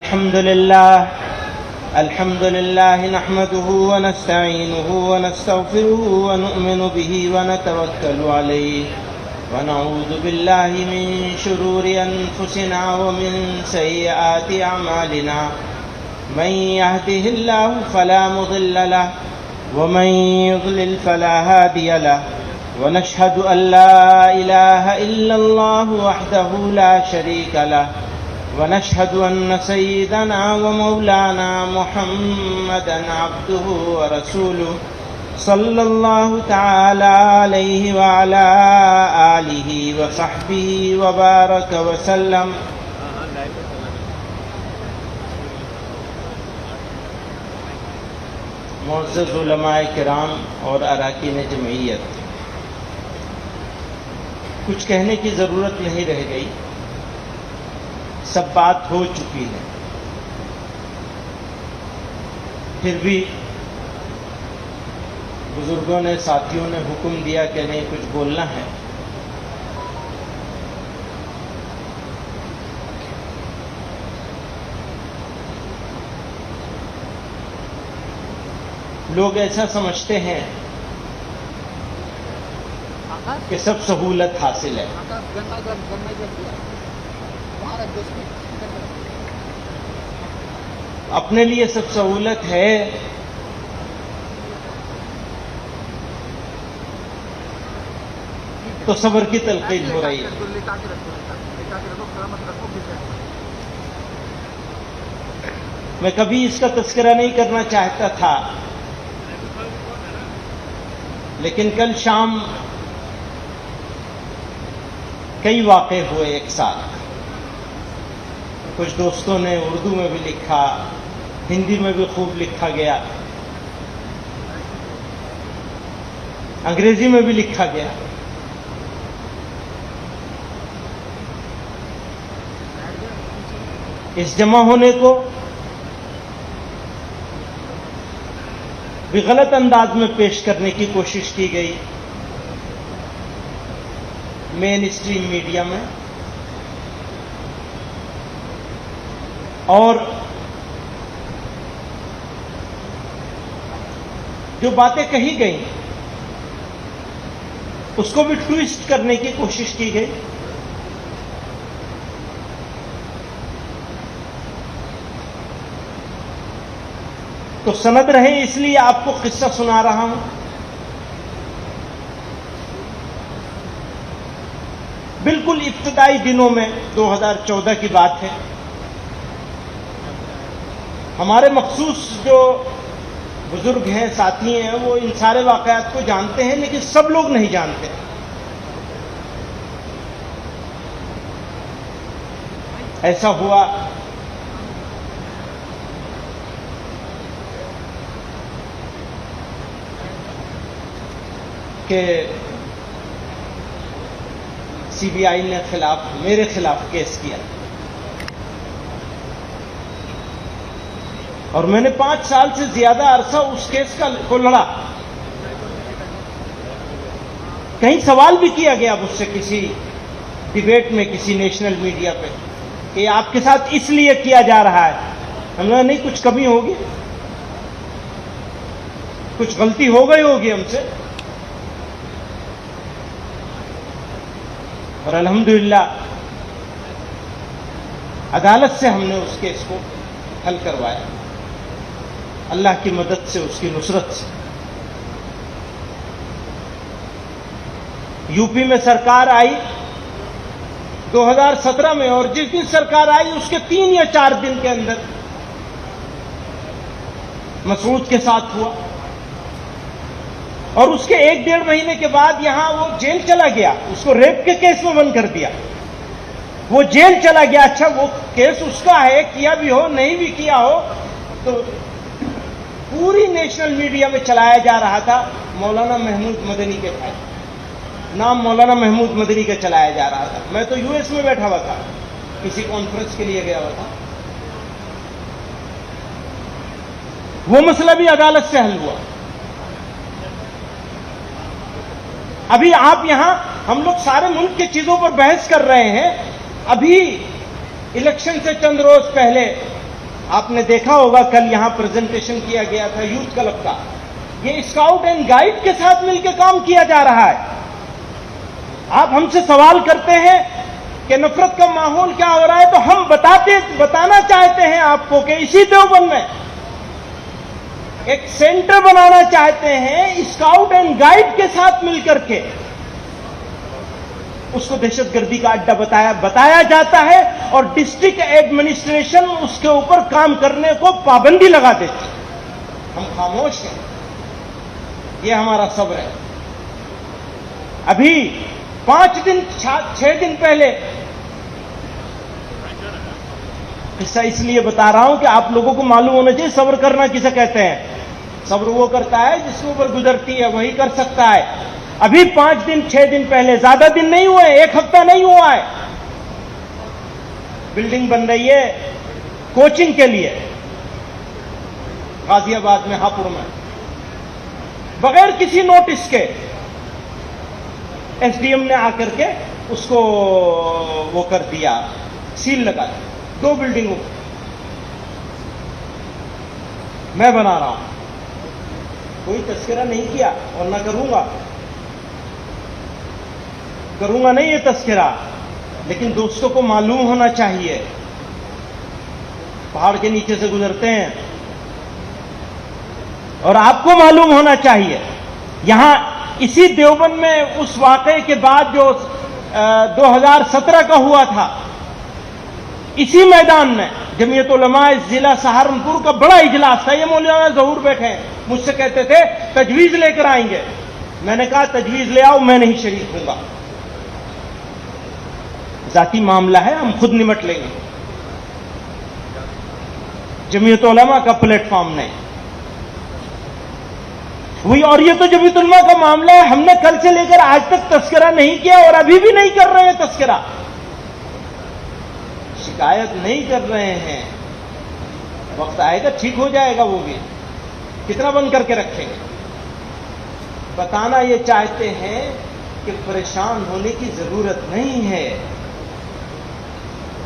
الحمد لله نحمده ونستعينه ونستغفره ونؤمن به ونتوكل عليه ونعوذ بالله من شرور أنفسنا ومن سيئات أعمالنا من يهده الله فلا مضل له ومن يضلل فلا هادي له ونشهد أن لا إله إلا الله وحده لا شريك له ونشهد أن سيدنا ومولانا محمدا عبده ورسوله صلى الله تعالى عليه وعلى آله وصحبه وبارك وسلم. معزز علماء کرام اور اراکین جمعیت، کچھ کہنے کی ضرورت نہیں رہ گئی، سب بات ہو چکی ہے. پھر بھی بزرگوں نے، ساتھیوں نے حکم دیا کہ نہیں کچھ بولنا ہے. لوگ ایسا سمجھتے ہیں کہ سب سہولت حاصل ہے. اپنے لیے سب سہولت ہے، تو صبر کی تلقین ہو رہی ہے. میں کبھی اس کا تذکرہ نہیں کرنا چاہتا تھا، لیکن کل شام کئی واقعے ہوئے ایک ساتھ. کچھ دوستوں نے اردو میں بھی لکھا، ہندی میں بھی خوب لکھا گیا، انگریزی میں بھی لکھا گیا. اس جمع ہونے کو بھی غلط انداز میں پیش کرنے کی کوشش کی گئی مین اسٹریم میڈیا میں، اور جو باتیں کہی گئیں اس کو بھی ٹویسٹ کرنے کی کوشش کی گئی. تو سند رہے اس لیے آپ کو قصہ سنا رہا ہوں. بالکل ابتدائی دنوں میں 2014 کی بات ہے. ہمارے مخصوص جو بزرگ ہیں، ساتھی ہیں، وہ ان سارے واقعات کو جانتے ہیں، لیکن سب لوگ نہیں جانتے. ایسا ہوا کہ سی بی آئی نے میرے خلاف کیس کیا، اور میں نے 5 سال سے زیادہ عرصہ اس کیس کو لڑا. کہیں سوال بھی کیا گیا مجھ سے کسی ڈیبیٹ میں، کسی نیشنل میڈیا پہ، کہ آپ کے ساتھ اس لیے کیا جا رہا ہے. ہم نے نہیں، کچھ کمی ہوگی، کچھ غلطی ہو گئی ہوگی ہم سے، اور الحمدللہ عدالت سے ہم نے اس کیس کو حل کروایا، اللہ کی مدد سے، اس کی نصرت سے. یو پی میں سرکار آئی 2017 میں، اور جس دن سرکار آئی اس کے 3 یا 4 دن کے اندر مسعود کے ساتھ ہوا، اور اس کے 1-1.5 مہینے کے بعد یہاں وہ جیل چلا گیا. اس کو ریپ کے کیس میں بند کر دیا، وہ جیل چلا گیا. اچھا، وہ کیس اس کا ہے، کیا بھی ہو نہیں بھی کیا ہو، تو پوری نیشنل میڈیا میں چلایا جا رہا تھا مولانا محمود مدنی کے تحت. نام مولانا محمود مدنی کا چلایا جا رہا تھا. میں تو US میں بیٹھا ہوا تھا، کسی کانفرنس کے لیے گیا ہوا تھا. وہ مسئلہ بھی عدالت سے حل ہوا. ابھی آپ یہاں، ہم لوگ سارے ملک کی چیزوں پر بحث کر رہے ہیں. ابھی الیکشن سے چند روز پہلے آپ نے دیکھا ہوگا کل یہاں پریزنٹیشن کیا گیا تھا یوتھ کلب کا. یہ اسکاؤٹ اینڈ گائیڈ کے ساتھ مل کے کام کیا جا رہا ہے. آپ ہم سے سوال کرتے ہیں کہ نفرت کا ماحول کیا ہو رہا ہے, تو ہم بتانا چاہتے ہیں آپ کو کہ اسی دیوبند میں ایک سینٹر بنانا چاہتے ہیں اسکاؤٹ اینڈ گائیڈ کے ساتھ مل کر کے. اس کو دہشت گردی کا اڈا بتایا جاتا ہے اور ڈسٹرکٹ ایڈمنسٹریشن اس کے اوپر کام کرنے کو پابندی لگا دیتی. ہم خاموش ہیں. یہ ہمارا صبر ہے. ابھی 6 دن پہلے قصہ اس لیے بتا رہا ہوں کہ آپ لوگوں کو معلوم ہونا چاہیے صبر کرنا کسے کہتے ہیں. صبر وہ کرتا ہے جس کے اوپر گزرتی ہے وہی کر سکتا ہے. ابھی 6 دن پہلے, زیادہ دن نہیں ہوئے, 1 ہفتہ نہیں ہوا ہے, بلڈنگ بن رہی ہے کوچنگ کے لیے غازی آباد میں, ہاپوڑ میں, بغیر کسی نوٹس کے ایس ڈی ایم نے آ کر کے اس کو وہ کر دیا, سیل لگا دیا. 2 بلڈنگوں میں بنا رہا ہوں. کوئی تذکرہ نہیں کیا اور نہ کروں گا نہیں یہ تذکرہ, لیکن دوستوں کو معلوم ہونا چاہیے. پہاڑ کے نیچے سے گزرتے ہیں اور آپ کو معلوم ہونا چاہیے. یہاں اسی دیوبند میں اس واقعے کے بعد جو 2017 کا ہوا تھا, اسی میدان میں جمعیت علماء ضلع سہارنپور کا بڑا اجلاس تھا. یہ مولانا ظہور بیٹھے ہیں, مجھ سے کہتے تھے تجویز لے کر آئیں گے. میں نے کہا تجویز لے آؤ, میں نہیں شریک ہوں گا. ذاتی معاملہ ہے, ہم خود نمٹ لیں گے. جمعیت علماء کا پلیٹ فارم نہیں وہی, اور یہ تو جمعیت علماء کا معاملہ ہے. ہم نے کل سے لے کر آج تک تذکرہ نہیں کیا اور ابھی بھی نہیں کر رہے ہیں تذکرہ. شکایت نہیں کر رہے ہیں. وقت آئے گا ٹھیک ہو جائے گا. وہ بھی کتنا بند کر کے رکھیں گے. بتانا یہ چاہتے ہیں کہ پریشان ہونے کی ضرورت نہیں ہے,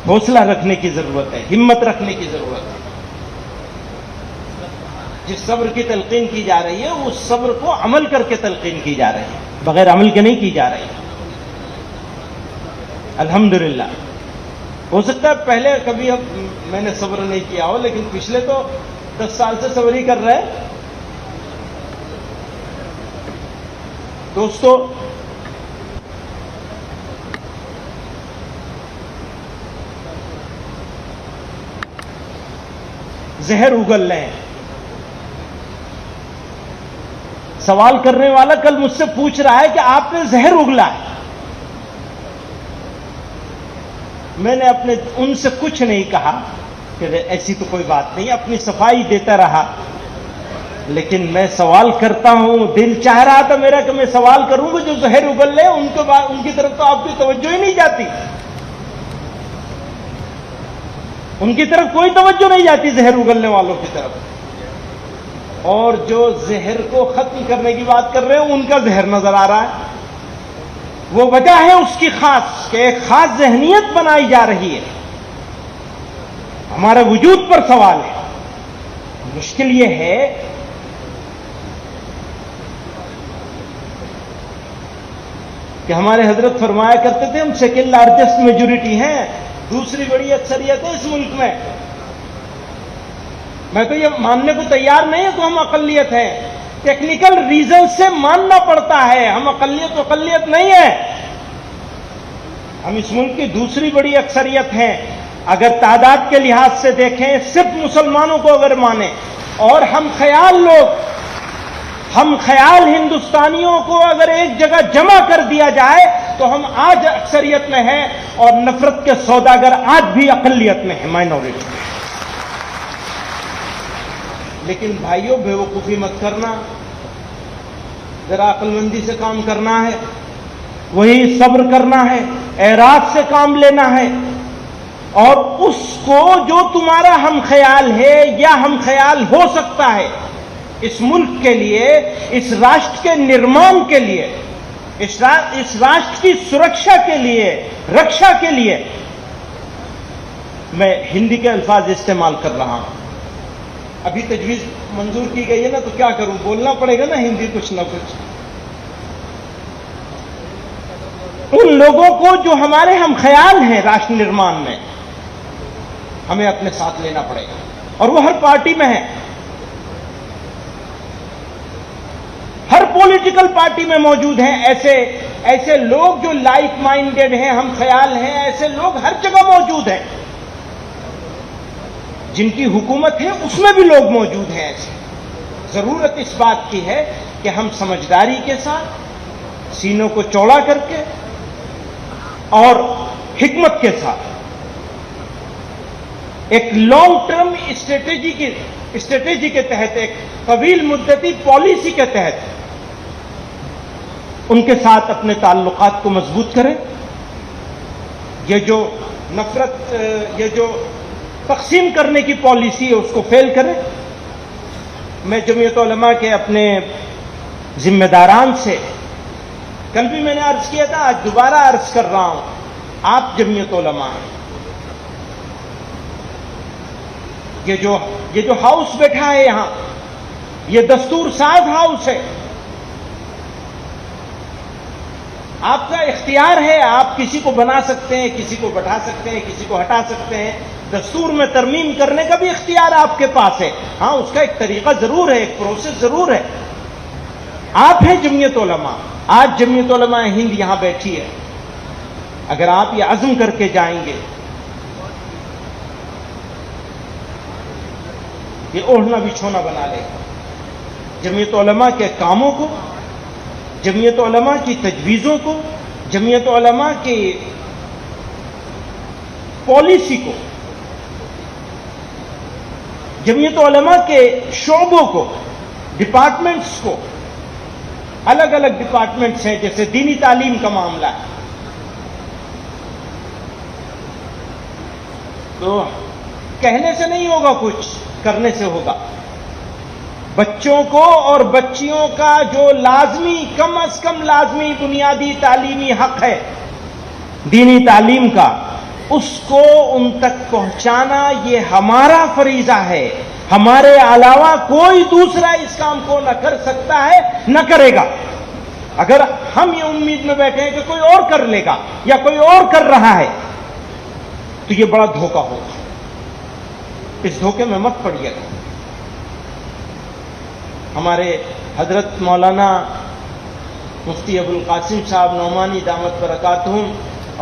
حوصلہ رکھنے کی ضرورت ہے, ہمت رکھنے کی ضرورت ہے. جس صبر کی تلقین کی جا رہی ہے اس صبر کو عمل کر کے تلقین کی جا رہی ہے, بغیر عمل کے نہیں کی جا رہی. الحمدللہ. ہو سکتا ہے پہلے کبھی میں نے صبر نہیں کیا ہو, لیکن پچھلے تو 10 سال سے صبر ہی کر رہے. دوستو, زہر اگل رہے ہیں. سوال کرنے والا کل مجھ سے پوچھ رہا ہے کہ آپ نے زہر اگلا ہے. میں نے ان سے کچھ نہیں کہا کہ ایسی تو کوئی بات نہیں, اپنی صفائی دیتا رہا. لیکن میں سوال کرتا ہوں, دل چاہ رہا تھا میرا کہ میں سوال کروں گا جو زہر اگل لے ان کی طرف تو آپ کی توجہ ہی نہیں جاتی. ان کی طرف کوئی توجہ نہیں جاتی زہر اگلنے والوں کی طرف. اور جو زہر کو ختم کرنے کی بات کر رہے ہیں ان کا زہر نظر آ رہا ہے. وہ وجہ ہے اس کی خاص, کہ ایک خاص ذہنیت بنائی جا رہی ہے. ہمارے وجود پر سوال ہے. مشکل یہ ہے کہ ہمارے حضرت فرمایا کرتے تھے ہم سیکنڈ لارجسٹ میجورٹی ہیں, دوسری بڑی اکثریت ہے اس ملک میں. میں تو یہ ماننے کو تیار نہیں ہوں کہ ہم اقلیت ہیں. ٹیکنیکل ریزن سے ماننا پڑتا ہے. ہم اقلیت نہیں ہے. ہم اس ملک کی دوسری بڑی اکثریت ہیں. اگر تعداد کے لحاظ سے دیکھیں, صرف مسلمانوں کو اگر مانیں, اور ہم خیال ہندوستانیوں کو اگر ایک جگہ جمع کر دیا جائے تو ہم آج اکثریت میں ہیں, اور نفرت کے سوداگر آج بھی اقلیت میں ہیں, مائنورٹی. لیکن بھائیوں, بیوقوفی مت کرنا, ذرا عقل مندی سے کام کرنا ہے, وہی صبر کرنا ہے, اعراض سے کام لینا ہے. اور اس کو جو تمہارا ہم خیال ہے یا ہم خیال ہو سکتا ہے اس ملک کے لیے, اس راشٹر کے نرمان کے لیے, اس راشٹر کی سرکشا کے لیے, رکشا کے لیے, میں ہندی کے الفاظ استعمال کر رہا ہوں. ابھی تجویز منظور کی گئی ہے نا، تو کیا کروں، بولنا پڑے گا نا ہندی کچھ نہ کچھ. ان لوگوں کو جو ہمارے ہم خیال ہیں راشٹر نرمان میں، ہمیں اپنے ساتھ لینا پڑے گا، اور وہ ہر پارٹی میں ہے، ہر پولیٹیکل پارٹی میں موجود ہیں. ایسے لوگ جو لائک مائنڈیڈ ہیں، ہم خیال ہیں، ایسے لوگ ہر جگہ موجود ہیں. جن کی حکومت ہے اس میں بھی لوگ موجود ہیں ایسے. ضرورت اس بات کی ہے کہ ہم سمجھداری کے ساتھ، سینوں کو چوڑا کر کے اور حکمت کے ساتھ ایک لانگ ٹرم اسٹریٹجی کے تحت، ایک طویل مدتی پالیسی کے تحت ان کے ساتھ اپنے تعلقات کو مضبوط کریں. یہ جو نفرت، یہ جو تقسیم کرنے کی پالیسی ہے، اس کو فیل کریں. میں جمعیت علماء کے اپنے ذمہ داران سے کل بھی میں نے عرض کیا تھا، آج دوبارہ عرض کر رہا ہوں، آپ جمعیت علماء ہیں. یہ جو ہاؤس بیٹھا ہے یہاں، یہ دستور ساز ہاؤس ہے. آپ کا اختیار ہے، آپ کسی کو بنا سکتے ہیں، کسی کو بٹھا سکتے ہیں، کسی کو ہٹا سکتے ہیں. دستور میں ترمیم کرنے کا بھی اختیار آپ کے پاس ہے. ہاں، اس کا ایک طریقہ ضرور ہے، ایک پروسیس ضرور ہے. آپ ہیں جمعیت علماء. آج جمعیت علماء ہند یہاں بیٹھی ہے. اگر آپ یہ عزم کر کے جائیں گے، یہ اوڑھنا بچھونا بنا لے گا. جمعیت علماء کے کاموں کو، جمعیت علماء کی تجویزوں کو، جمعیت علماء کی پالیسی کو، جمعیت علماء کے شعبوں کو، ڈپارٹمنٹس کو. الگ الگ ڈپارٹمنٹس ہیں، جیسے دینی تعلیم کا معاملہ ہے، تو کہنے سے نہیں ہوگا، کچھ کرنے سے ہوگا. بچوں کو اور بچیوں کا جو لازمی، کم از کم لازمی بنیادی تعلیمی حق ہے دینی تعلیم کا، اس کو ان تک پہنچانا یہ ہمارا فریضہ ہے. ہمارے علاوہ کوئی دوسرا اس کام کو نہ کر سکتا ہے، نہ کرے گا. اگر ہم یہ امید میں بیٹھے ہیں کہ کوئی اور کر لے گا یا کوئی اور کر رہا ہے، تو یہ بڑا دھوکہ ہوگا. اس دھوکے میں مت پڑیے گا. ہمارے حضرت مولانا مفتی ابوالقاسم صاحب نعمانی دامت برکاتہم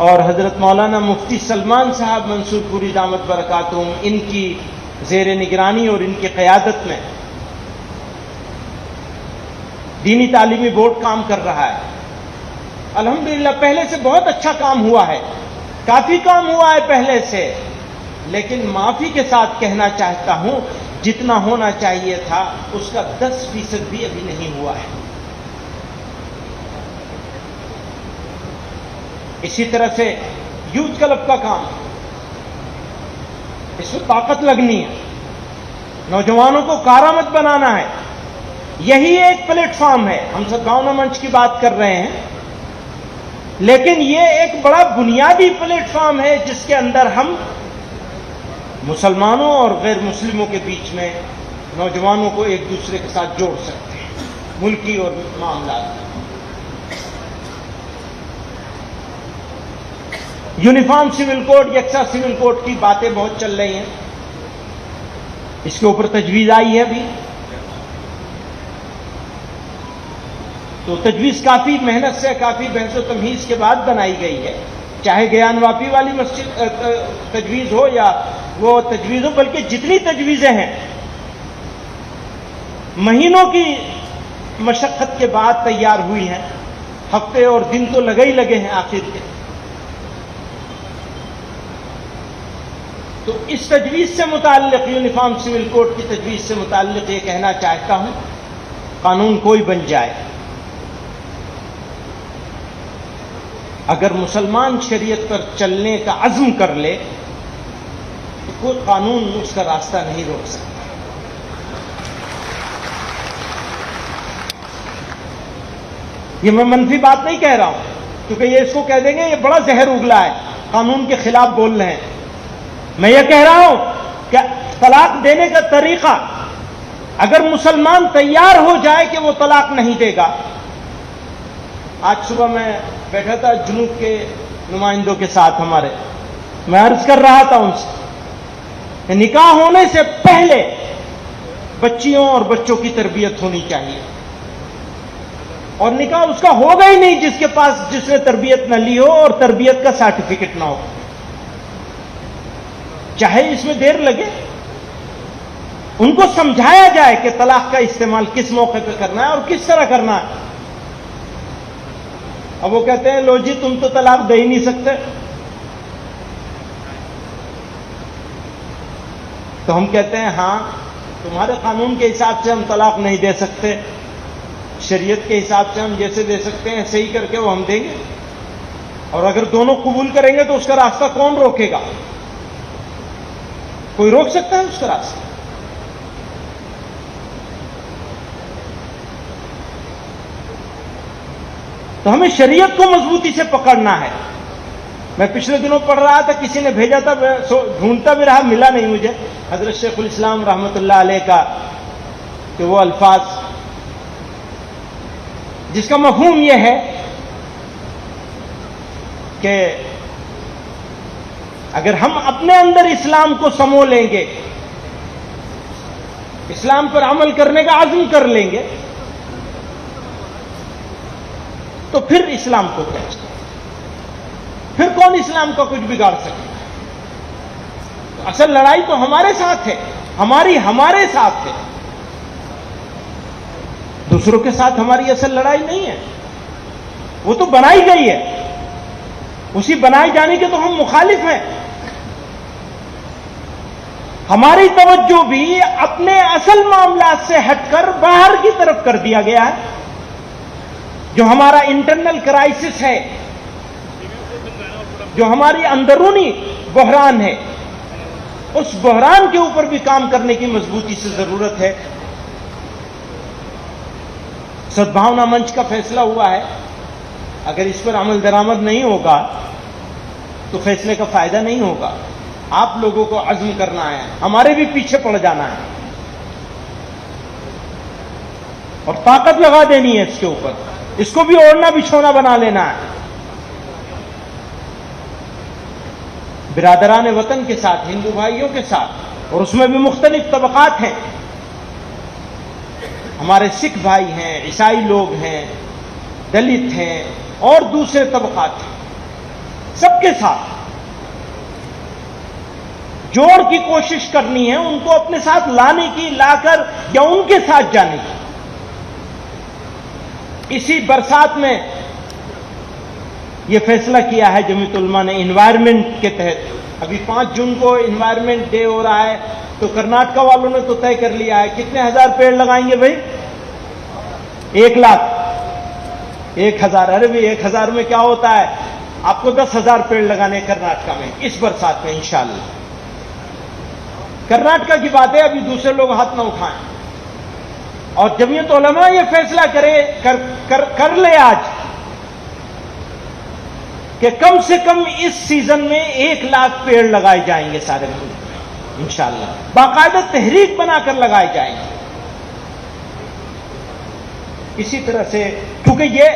اور حضرت مولانا مفتی سلمان صاحب منصور پوری دامت برکاتہم، ان کی زیر نگرانی اور ان کی قیادت میں دینی تعلیمی بورڈ کام کر رہا ہے. الحمدللہ پہلے سے بہت اچھا کام ہوا ہے، کافی کام ہوا ہے پہلے سے. لیکن معافی کے ساتھ کہنا چاہتا ہوں، جتنا ہونا چاہیے تھا اس کا 10% بھی ابھی نہیں ہوا ہے. اسی طرح سے یوتھ کلب کا کام، اس میں طاقت لگنی ہے، نوجوانوں کو کارآمد بنانا ہے. یہی ایک پلیٹ فارم ہے. ہم سب گاؤں منچ کی بات کر رہے ہیں، لیکن یہ ایک بڑا بنیادی پلیٹ فارم ہے جس کے اندر ہم مسلمانوں اور غیر مسلموں کے بیچ میں نوجوانوں کو ایک دوسرے کے ساتھ جوڑ سکتے ہیں ملکی اور معاملات میں. یونیفارم سول کوڈ، یکساں سول کوڈ کی باتیں بہت چل رہی ہیں. اس کے اوپر تجویز آئی ہے ابھی، تو تجویز کافی محنت سے، کافی بحث و تمہیز کے بعد بنائی گئی ہے. چاہے گیان واپی والی مسجد تجویز ہو یا وہ تجویز ہو، بلکہ جتنی تجویزیں ہیں مہینوں کی مشقت کے بعد تیار ہوئی ہیں. ہفتے اور دن تو لگے ہی لگے ہیں آخر کے. تو اس تجویز سے متعلق، یونیفارم سول کوڈ کی تجویز سے متعلق یہ کہنا چاہتا ہوں، قانون کوئی بن جائے، اگر مسلمان شریعت پر چلنے کا عزم کر لے تو کوئی قانون اس کا راستہ نہیں روک سکتا. یہ میں منفی بات نہیں کہہ رہا ہوں، کیونکہ یہ اس کو کہہ دیں گے یہ بڑا زہر اگلا ہے، قانون کے خلاف بول رہے ہیں. میں یہ کہہ رہا ہوں کہ طلاق دینے کا طریقہ اگر مسلمان تیار ہو جائے کہ وہ طلاق نہیں دے گا. آج صبح میں بیٹھا تھا جنوب کے نمائندوں کے ساتھ ہمارے, میں عرض کر رہا تھا ان سے کہ نکاح ہونے سے پہلے بچیوں اور بچوں کی تربیت ہونی چاہیے, اور نکاح اس کا ہوگا ہی نہیں جس نے تربیت نہ لی ہو اور تربیت کا سرٹیفکیٹ نہ ہو, چاہے اس میں دیر لگے. ان کو سمجھایا جائے کہ طلاق کا استعمال کس موقع پہ کرنا ہے اور کس طرح کرنا ہے. اب وہ کہتے ہیں لو جی تم تو طلاق دے ہی نہیں سکتے. تو ہم کہتے ہیں ہاں تمہارے قانون کے حساب سے ہم طلاق نہیں دے سکتے, شریعت کے حساب سے ہم جیسے دے سکتے ہیں صحیح کر کے وہ ہم دیں گے, اور اگر دونوں قبول کریں گے تو اس کا راستہ کون روکے گا؟ کوئی روک سکتا ہے اس کا راستہ؟ تو ہمیں شریعت کو مضبوطی سے پکڑنا ہے. میں پچھلے دنوں پڑھ رہا تھا, کسی نے بھیجا تھا, ڈھونڈتا بھی رہا, ملا نہیں مجھے, حضرت شیخ الاسلام رحمۃ اللہ علیہ کا کہ وہ الفاظ جس کا مفہوم یہ ہے کہ اگر ہم اپنے اندر اسلام کو سمو لیں گے, اسلام پر عمل کرنے کا عزم کر لیں گے, تو پھر اسلام کو کیا چاہیے؟ پھر کون اسلام کا کچھ بگاڑ سکتا ہے؟ اصل لڑائی تو ہمارے ساتھ ہے, ہمارے ساتھ ہے, دوسروں کے ساتھ ہماری اصل لڑائی نہیں ہے. وہ تو بنائی گئی ہے, اسی بنائے جانے کے تو ہم مخالف ہیں. ہماری توجہ بھی اپنے اصل معاملات سے ہٹ کر باہر کی طرف کر دیا گیا ہے. جو ہمارا انٹرنل کرائسس ہے, جو ہماری اندرونی بحران ہے, اس بحران کے اوپر بھی کام کرنے کی مضبوطی سے ضرورت ہے. سدبھاونا منچ کا فیصلہ ہوا ہے, اگر اس پر عمل درآمد نہیں ہوگا تو فیصلے کا فائدہ نہیں ہوگا. آپ لوگوں کو عزم کرنا ہے, ہمارے بھی پیچھے پڑ جانا ہے اور طاقت لگا دینی ہے اس کے اوپر, اس کو بھی اوڑھنا بچھونا بنا لینا ہے. برادران وطن کے ساتھ, ہندو بھائیوں کے ساتھ, اور اس میں بھی مختلف طبقات ہیں. ہمارے سکھ بھائی ہیں, عیسائی لوگ ہیں, دلت ہیں اور دوسرے طبقات ہیں, سب کے ساتھ جوڑ کی کوشش کرنی ہے, ان کو اپنے ساتھ لانے کی, لا کر یا ان کے ساتھ جانے کی. اسی برسات میں یہ فیصلہ کیا ہے جمعیت علماء نے انوائرمنٹ کے تحت. ابھی 5 جون کو انوائرمنٹ ڈے ہو رہا ہے, تو کرناٹکا والوں نے تو طے کر لیا ہے کتنے ہزار پیڑ لگائیں گے بھائی؟ 1 لاکھ, 1000. ارے بھائی 1000 میں کیا ہوتا ہے, آپ کو 10,000 پیڑ لگانے کرناٹکا میں اس برسات میں انشاءاللہ. کرناٹکا کی بات ہے, ابھی دوسرے لوگ ہاتھ نہ اٹھائیں. اور جمعیت علماء یہ فیصلہ کر لے آج کہ کم سے کم اس سیزن میں 1 لاکھ پیڑ لگائے جائیں گے سارے ملک میں انشاءاللہ, باقاعدہ تحریک بنا کر لگائے جائیں گے. اسی طرح سے, کیونکہ یہ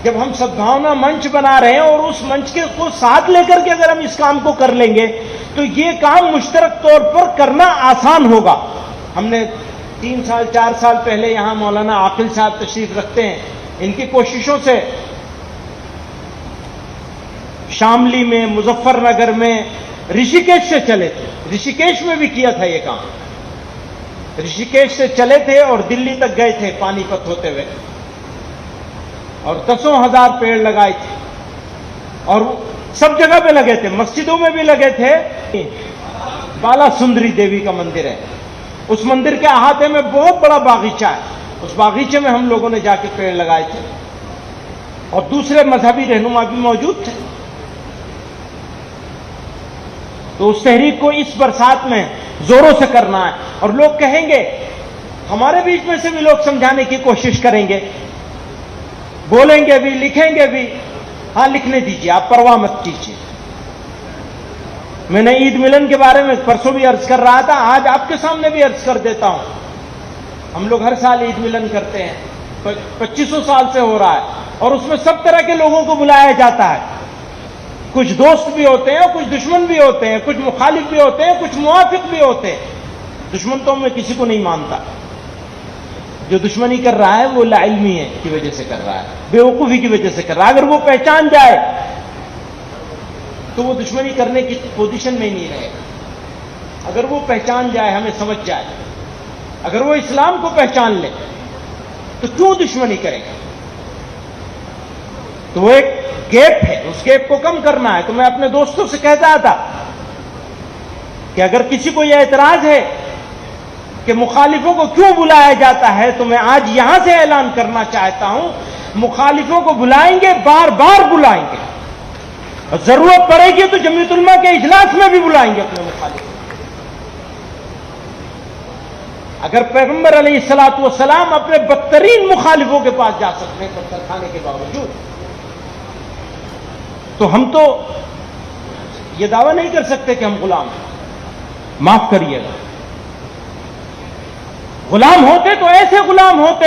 جب ہم سدبھاونا منچ بنا رہے ہیں اور اس منچ کے کو ساتھ لے کر کے اگر ہم اس کام کو کر لیں گے تو یہ کام مشترک طور پر کرنا آسان ہوگا. ہم نے 3 سال 4 سال پہلے یہاں مولانا عاقل صاحب تشریف رکھتے ہیں, ان کی کوششوں سے شاملی میں, مظفر نگر میں, رشیکیش سے چلے تھے, رشیکیش میں بھی کیا تھا یہ کام, رشیکیش سے چلے تھے اور دلی تک گئے تھے پانی پت ہوتے ہوئے, اور 10,000 پیڑ لگائے تھے, اور سب جگہ پہ لگے تھے, مسجدوں میں بھی لگے تھے. بالا سندری دیوی کا مندر ہے, اس مندر کے احاطے میں بہت بڑا باغیچہ ہے, اس باغیچے میں ہم لوگوں نے جا کے پیڑ لگائے تھے, اور دوسرے مذہبی رہنما بھی موجود تھے. تو اس تحریک کو اس برسات میں زوروں سے کرنا ہے, اور لوگ کہیں گے, ہمارے بیچ میں سے بھی لوگ سمجھانے کی کوشش کریں گے, بولیں گے بھی, لکھیں گے بھی. ہاں لکھنے دیجیے, آپ پرواہ مت کیجیے. میں نے عید ملن کے بارے میں پرسوں بھی عرض کر رہا تھا، آج آپ کے سامنے بھی عرض کر دیتا ہوں. ہم لوگ ہر سال عید ملن کرتے ہیں، 2500 سال سے ہو رہا ہے، اور اس میں سب طرح کے لوگوں کو بلایا جاتا ہے. کچھ دوست بھی ہوتے ہیں، کچھ دشمن بھی ہوتے ہیں، کچھ مخالف بھی ہوتے ہیں، کچھ موافق بھی ہوتے ہیں. دشمن تو میں کسی کو نہیں مانتا. جو دشمنی کر رہا ہے وہ لاعلمی ہے کی وجہ سے کر رہا ہے، بے وقوفی کی وجہ سے کر رہا ہے. اگر وہ پہچان جائے تو وہ دشمنی کرنے کی پوزیشن میں ہی نہیں رہے گا. اگر وہ پہچان جائے، ہمیں سمجھ جائے، اگر وہ اسلام کو پہچان لے تو کیوں دشمنی کرے گا؟ تو وہ ایک گیپ ہے، اس گیپ کو کم کرنا ہے. تو میں اپنے دوستوں سے کہتا تھا کہ اگر کسی کو یہ اعتراض ہے کہ مخالفوں کو کیوں بلایا جاتا ہے، تو میں آج یہاں سے اعلان کرنا چاہتا ہوں، مخالفوں کو بلائیں گے، بار بار بلائیں گے، اور ضرورت پڑے گی تو جمعیت علماء کے اجلاس میں بھی بلائیں گے اپنے مخالفوں. اگر پیغمبر علیہ الصلوۃ والسلام اپنے بدترین مخالفوں کے پاس جا سکتے ہیں پتھر کھانے کے باوجود، تو ہم تو یہ دعویٰ نہیں کر سکتے کہ ہم غلام ہیں. معاف کریے گا، غلام ہوتے تو ایسے غلام ہوتے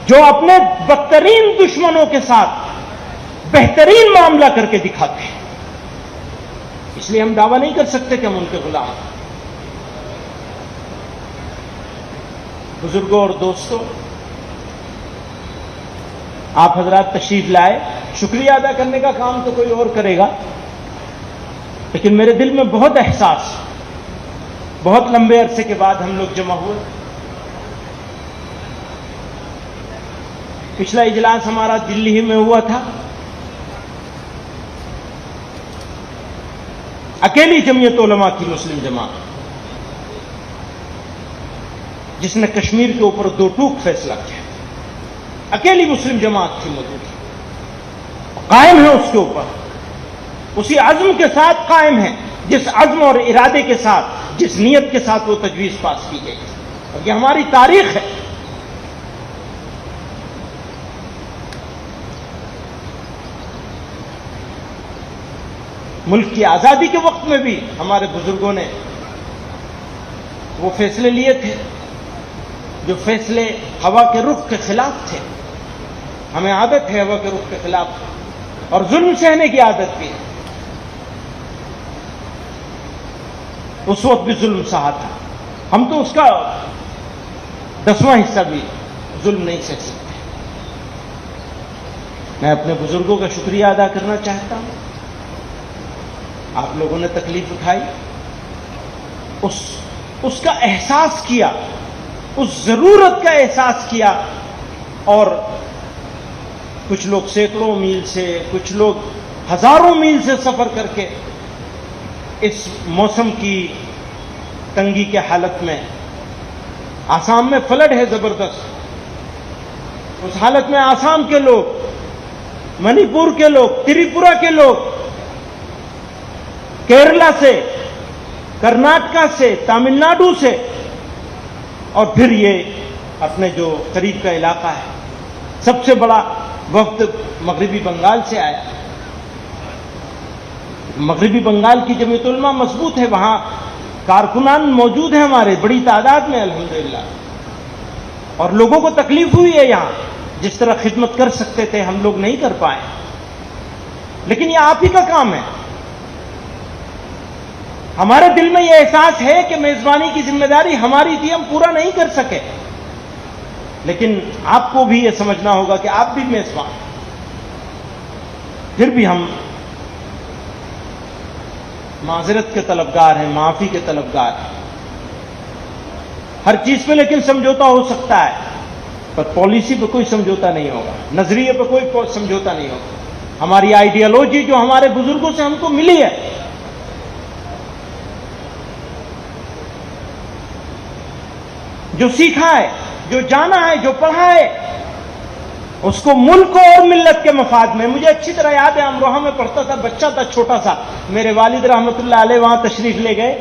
جو اپنے بدترین دشمنوں کے ساتھ بہترین معاملہ کر کے دکھاتے ہیں. اس لیے ہم دعویٰ نہیں کر سکتے کہ ہم ان کے غلام ہیں. بزرگوں اور دوستوں، آپ حضرات تشریف لائے، شکریہ ادا کرنے کا کام تو کوئی اور کرے گا، لیکن میرے دل میں بہت احساس، بہت لمبے عرصے کے بعد ہم لوگ جمع ہوئے. پچھلا اجلاس ہمارا دلی ہی میں ہوا تھا. اکیلی جمعیت علماء کی مسلم جماعت جس نے کشمیر کے اوپر دو ٹوک فیصلہ کیا، اکیلی مسلم جماعت تھی موجود، قائم ہے اس کے اوپر، اسی عزم کے ساتھ قائم ہے جس عزم اور ارادے کے ساتھ، جس نیت کے ساتھ وہ تجویز پاس کی گئی. اور یہ ہماری تاریخ ہے. ملک کی آزادی کے وقت میں بھی ہمارے بزرگوں نے وہ فیصلے لیے تھے جو فیصلے ہوا کے رخ کے خلاف تھے. ہمیں عادت ہے ہوا کے رخ کے خلاف، اور ظلم سہنے کی عادت بھی ہے. اس وقت بھی ظلم سہا تھا، ہم تو اس کا 10واں حصہ بھی ظلم نہیں سہ سکتے. میں اپنے بزرگوں کا شکریہ ادا کرنا چاہتا ہوں. آپ لوگوں نے تکلیف اٹھائی، اس کا احساس کیا، اس ضرورت کا احساس کیا، اور کچھ لوگ سینکڑوں میل سے، کچھ لوگ ہزاروں میل سے سفر کر کے اس موسم کی تنگی کے حالت میں، آسام میں فلڈ ہے زبردست، اس حالت میں آسام کے لوگ، منی پور کے لوگ، تریپورہ کے لوگ، کیرلا سے، کرناٹکا سے، تامل ناڈو سے، اور پھر یہ اپنے جو قریب کا علاقہ ہے، سب سے بڑا وفد مغربی بنگال سے آیا. مغربی بنگال کی جمعیت علماء مضبوط ہے، وہاں کارکنان موجود ہیں ہمارے بڑی تعداد میں الحمدللہ، اور لوگوں کو تکلیف ہوئی ہے یہاں. جس طرح خدمت کر سکتے تھے ہم لوگ نہیں کر پائے، لیکن یہ آپ ہی کا کام ہے. ہمارے دل میں یہ احساس ہے کہ میزبانی کی ذمہ داری ہماری تھی، ہم پورا نہیں کر سکے، لیکن آپ کو بھی یہ سمجھنا ہوگا کہ آپ بھی میزبان. پھر بھی ہم معذرت کے طلبگار ہیں، معافی کے طلبگار ہیں. ہر چیز پہ لیکن سمجھوتا ہو سکتا ہے، پر پالیسی پہ کوئی سمجھوتا نہیں ہوگا، نظریے پہ کوئی سمجھوتا نہیں ہوگا. ہماری آئیڈیالوجی جو ہمارے بزرگوں سے ہم کو ملی ہے، جو سیکھا ہے، جو جانا ہے، جو پڑھا ہے، اس کو ملک اور ملت کے مفاد میں. مجھے اچھی طرح یاد ہے، امروہہ میں پڑھتا تھا، بچہ تھا چھوٹا سا، میرے والد رحمۃ اللہ علیہ وہاں تشریف لے گئے،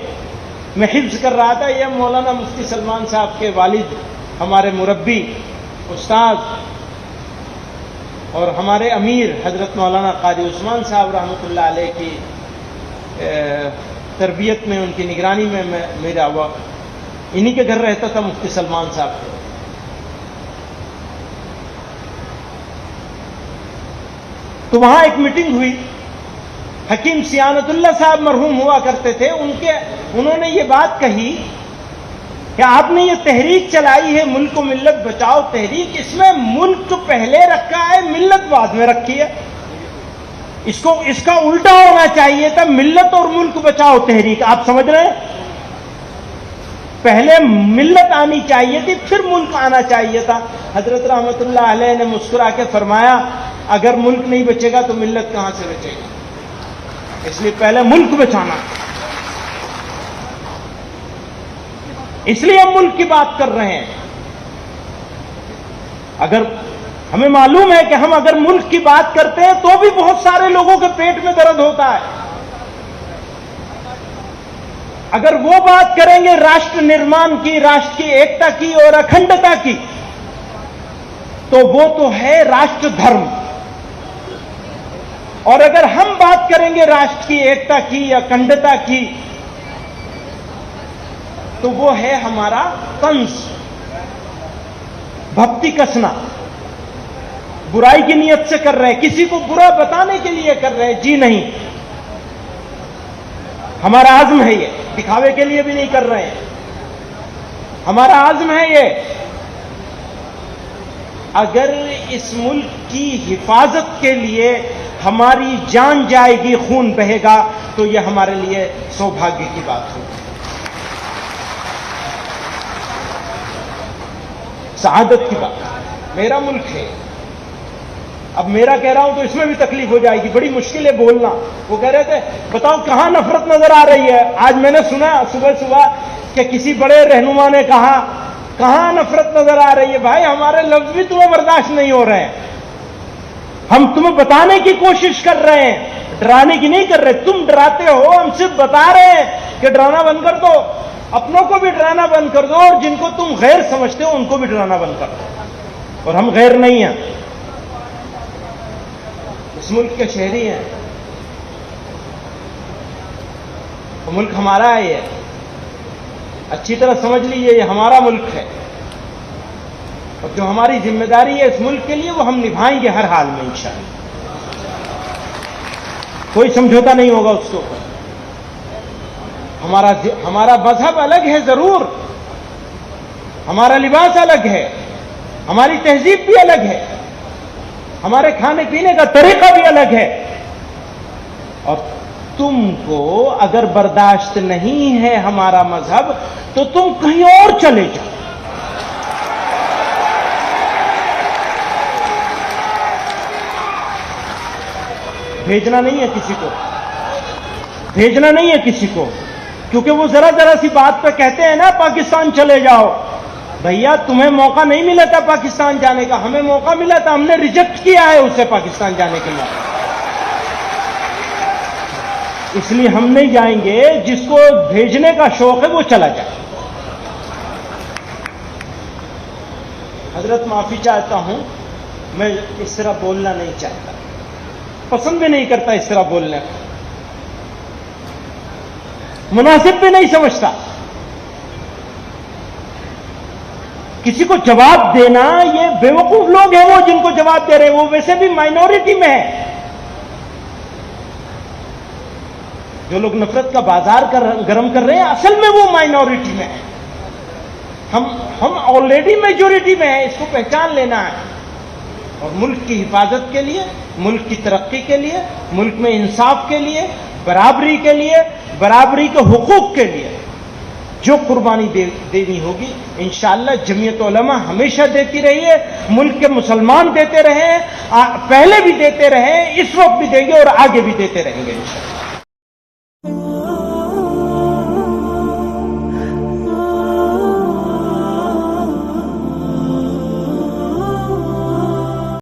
میں حفظ کر رہا تھا. یہ مولانا مفتی سلمان صاحب کے والد، ہمارے مربی، استاد اور ہمارے امیر حضرت مولانا قاری عثمان صاحب رحمۃ اللہ علیہ کی تربیت میں، ان کی نگرانی میں میرا انہی کے گھر رہتا تھا مفتی سلمان صاحب کے. تو وہاں ایک میٹنگ ہوئی. حکیم سیانت اللہ صاحب مرحوم ہوا کرتے تھے. انہوں نے یہ بات کہی کہ آپ نے یہ تحریک چلائی ہے ملک و ملت بچاؤ تحریک، اس میں ملک تو پہلے رکھا ہے، ملت بعد میں رکھی ہے. اس کا الٹا ہونا چاہیے تھا، ملت اور ملک بچاؤ تحریک. آپ سمجھ رہے ہیں؟ پہلے ملت آنی چاہیے تھی، پھر ملک آنا چاہیے تھا. حضرت رحمت اللہ علیہ نے مسکرا کے فرمایا اگر ملک نہیں بچے گا تو ملت کہاں سے بچے گا؟ اس لیے پہلے ملک بچانا. اس لیے ہم ملک کی بات کر رہے ہیں. اگر ہمیں معلوم ہے کہ ہم اگر ملک کی بات کرتے ہیں تو بھی بہت سارے لوگوں کے پیٹ میں درد ہوتا ہے. اگر وہ بات کریں گے راشٹر نرمان کی، راشٹر کی ایکتا کی اور اکھنڈتا کی، تو وہ تو ہے راشٹر دھرم. اور اگر ہم بات کریں گے راشٹر کی ایکتا کی یا اکھنڈتا کی تو وہ ہے ہمارا طنز، بھکتی کسنا. برائی کی نیت سے کر رہے ہیں، کسی کو برا بتانے کے لیے کر رہے ہیں. جی نہیں، ہمارا عزم ہے یہ، دکھاوے کے لیے بھی نہیں کر رہے ہیں. ہمارا عزم ہے یہ. اگر اس ملک کی حفاظت کے لیے ہماری جان جائے گی، خون بہے گا، تو یہ ہمارے لیے سوبھاگیہ کی بات ہوگی، سعادت کی بات. میرا ملک ہے. اب میرا کہہ رہا ہوں تو اس میں بھی تکلیف ہو جائے گی، بڑی مشکل ہے بولنا. وہ کہہ رہے تھے بتاؤ کہاں نفرت نظر آ رہی ہے. آج میں نے سنا صبح کہ کسی بڑے رہنما نے کہا کہاں نفرت نظر آ رہی ہے. بھائی ہمارے لفظ بھی تمہیں برداشت نہیں ہو رہے ہیں. ہم تمہیں بتانے کی کوشش کر رہے ہیں، ڈرانے کی نہیں کر رہے. تم ڈراتے ہو، ہم صرف بتا رہے ہیں کہ ڈرانا بند کر دو. اپنوں کو بھی ڈرانا بند کر دو اور جن کو تم غیر سمجھتے ہو ان کو بھی ڈرانا بند کر دو. اور ہم غیر نہیں ہیں، اس ملک کے شہری ہیں. وہ ملک ہمارا ہے. یہ اچھی طرح سمجھ لیجیے، یہ ہمارا ملک ہے. اور جو ہماری ذمہ داری ہے اس ملک کے لیے وہ ہم نبھائیں گے ہر حال میں انشاءاللہ. کوئی سمجھوتا نہیں ہوگا اس کے اوپر. ہمارا مذہب الگ ہے ضرور، ہمارا لباس الگ ہے، ہماری تہذیب بھی الگ ہے، ہمارے کھانے پینے کا طریقہ بھی الگ ہے. اور تم کو اگر برداشت نہیں ہے ہمارا مذہب تو تم کہیں اور چلے جاؤ. بھیجنا نہیں ہے کسی کو، بھیجنا نہیں ہے کسی کو. کیونکہ وہ ذرا سی بات پہ کہتے ہیں نا پاکستان چلے جاؤ. بھیا تمہیں موقع نہیں ملا تھا پاکستان جانے کا، ہمیں موقع ملا تھا، ہم نے ریجیکٹ کیا ہے اسے پاکستان جانے کے لیے. اس لیے ہم نہیں جائیں گے. جس کو بھیجنے کا شوق ہے وہ چلا جائے. حضرت معافی چاہتا ہوں، میں اس طرح بولنا نہیں چاہتا، پسند بھی نہیں کرتا اس طرح بولنے کو، مناسب بھی نہیں سمجھتا. کسی کو جواب دینا، یہ بیوقوف لوگ ہیں وہ جن کو جواب دے رہے ہیں، وہ ویسے بھی مائنورٹی میں ہے. جو لوگ نفرت کا بازار گرم کر رہے ہیں اصل میں وہ مائنورٹی میں ہے. ہم آلریڈی میجورٹی میں ہیں، اس کو پہچان لینا ہے. اور ملک کی حفاظت کے لیے، ملک کی ترقی کے لیے، ملک میں انصاف کے لیے، برابری کے لیے، برابری کے حقوق کے لیے جو قربانی دینی ہوگی انشاءاللہ جمعیت علماء ہمیشہ دیتی رہی ہے. ملک کے مسلمان دیتے رہے ہیں، پہلے بھی دیتے رہے ہیں، اس وقت بھی دیں گے اور آگے بھی دیتے رہیں گے انشاءاللہ.